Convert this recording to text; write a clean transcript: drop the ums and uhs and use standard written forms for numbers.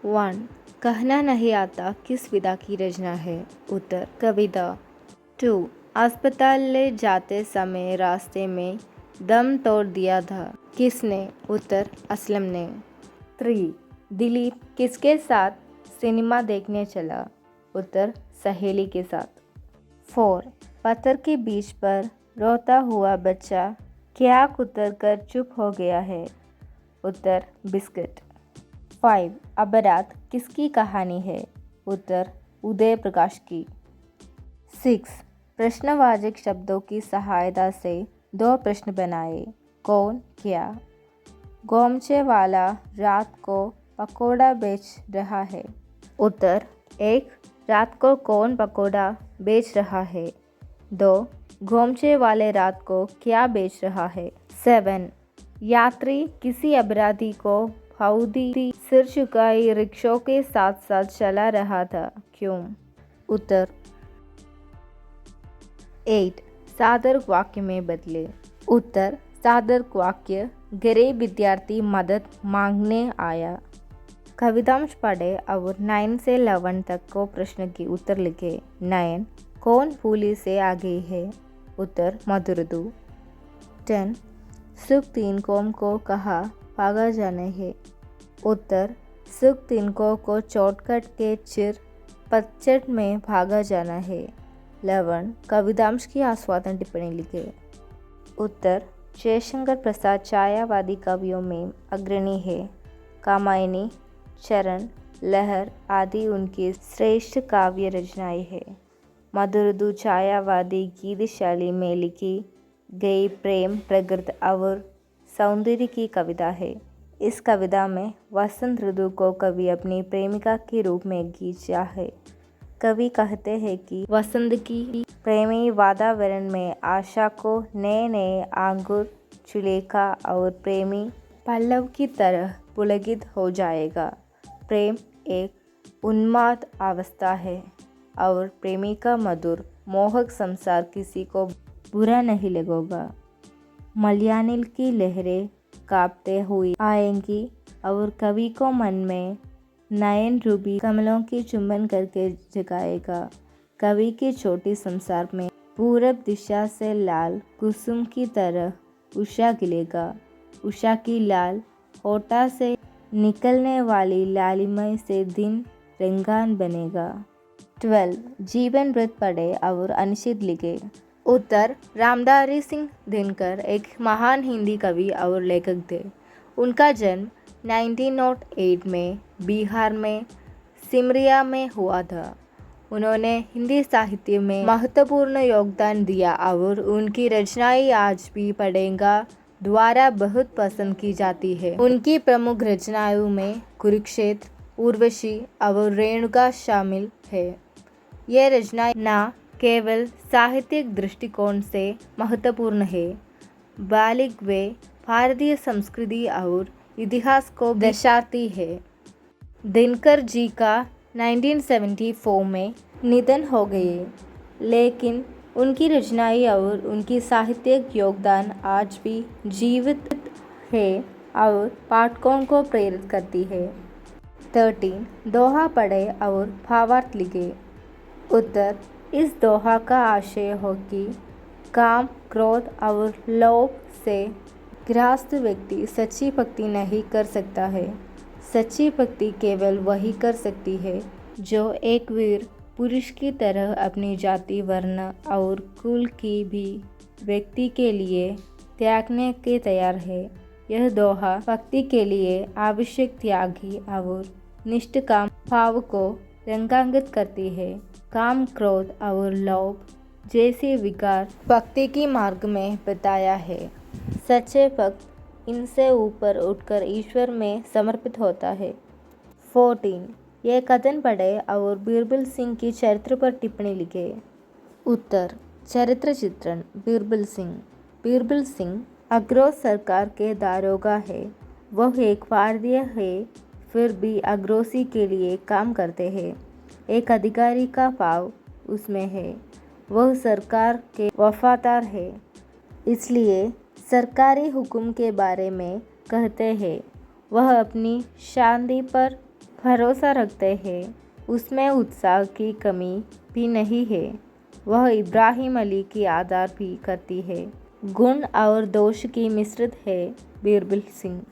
1. कहना नहीं आता किस विधा की रचना है? उत्तर कविता। 2. अस्पताल ले जाते समय रास्ते में दम तोड़ दिया था, किसने? उत्तर असलम ने। 3. दिलीप किसके साथ सिनेमा देखने चला? उत्तर सहेली के साथ। 4. पत्थर के बीच पर रोता हुआ बच्चा क्या कुतर कर चुप हो गया है? उत्तर बिस्किट। 5. अपराध किसकी कहानी है? उत्तर उदय प्रकाश की। 6. प्रश्नवाचक शब्दों की सहायता से 2 प्रश्न बनाए। कौन क्या? गोमचे वाला रात को पकौड़ा बेच रहा है। उत्तर 1. रात को कौन पकौड़ा बेच रहा है? 2. गोमचे वाले रात को क्या बेच रहा है? 7. यात्री किसी अपराधी को फाउदी सिर झुकाए रिक्शों के साथ साथ चला रहा था, क्यों? उत्तर 8. सादर वाक्य में बदले। उत्तर सादर वाक्य गरीब विद्यार्थी मदद मांगने आया। कवितांश पढ़े और 9 से 11 तक को प्रश्न की उत्तर लिखे। 9. कौन पुलिस से आ गई है? उत्तर मधुरदू। 10. सुख तिनको को कहा भागा जाना है। उत्तर सुख तिनको को चोटकट के चिर पतझड़ में भागा जाना है। 11. कवितांश की आस्वादन टिप्पणी लिखे। उत्तर जयशंकर प्रसाद छायावादी कवियों में अग्रणी है। कामायनी, चरण, लहर आदि उनकी श्रेष्ठ काव्य रचनाएं हैं। मधुरदू छायावादी गीत शैली में लिखी गई प्रेम, प्रकृति और सौंदर्य की कविता है। इस कविता में वसंत ऋतु को कवि अपनी प्रेमिका के रूप में खींचा है। कवि कहते हैं कि वसंत की प्रेमी वातावरण में आशा को नए नए अंकुर चुलेखा और प्रेमी पल्लव की तरह पुलकित हो जाएगा। प्रेम एक उन्माद अवस्था है और प्रेमी का मधुर मोहक संसार किसी को बुरा नहीं लगेगा। मलयानिल की लहरें कांपते हुई आएंगी और कवि को मन में नयन रूपी कमलों की चुंबन करके जगाएगा। कवि के छोटे संसार में पूरब दिशा से लाल कुसुम की तरह उषा खिलेगा। उषा की लाल होठा से निकलने वाली लालिमा से दिन रंगान बनेगा। 12. जीवन वृत्त पढ़े और अनुच्छेद लिखे। उत्तर रामधारी सिंह दिनकर एक महान हिंदी कवि और लेखक थे। उनका जन्म 1908 में बिहार में सिमरिया में हुआ था। उन्होंने हिंदी साहित्य में महत्वपूर्ण योगदान दिया और उनकी रचनाएं आज भी पढ़ेगा द्वारा बहुत पसंद की जाती है। उनकी प्रमुख रचनाओं में कुरुक्षेत्र, उर्वशी और रेणुका शामिल है। ये रचनाएं न केवल साहित्यिक दृष्टिकोण से महत्वपूर्ण है, बल्कि वे भारतीय संस्कृति और इतिहास को दर्शाती है। दिनकर जी का 1974 में निधन हो गए, लेकिन उनकी रचनाएं और उनकी साहित्यिक योगदान आज भी जीवित है और पाठकों को प्रेरित करती है। 13. दोहा पढ़े और भावार्थ लिखे। उत्तर इस दोहा का आशय हो कि काम, क्रोध और लोभ से ग्रस्त व्यक्ति सच्ची भक्ति नहीं कर सकता है। सच्ची भक्ति केवल वही कर सकती है जो एक वीर पुरुष की तरह अपनी जाति, वर्ण और कुल की भी व्यक्ति के लिए त्यागने के तैयार है। यह दोहा भक्ति के लिए आवश्यक त्यागी और निष्काम भाव को रंगांकित करती है। काम, क्रोध और लोभ जैसे विकार भक्ति की मार्ग में बताया है। सच्चे भक्त इनसे ऊपर उठकर ईश्वर में समर्पित होता है। 14. यह कथन पढ़े और बीरबल सिंह की चरित्र पर टिप्पणी लिखे। उत्तर चरित्र चित्रण। बीरबल सिंह अग्रो सरकार के दारोगा है। वह एक भारतीय है, फिर भी अग्रोसी के लिए काम करते हैं। एक अधिकारी का भाव उसमें है। वह सरकार के वफादार है, इसलिए सरकारी हुक्म के बारे में कहते हैं। वह अपनी शांति पर भरोसा रखते हैं, उसमें उत्साह की कमी भी नहीं है। वह इब्राहिम अली की आदर भी करती है। गुण और दोष की मिश्रित है। बीरबल सिंह।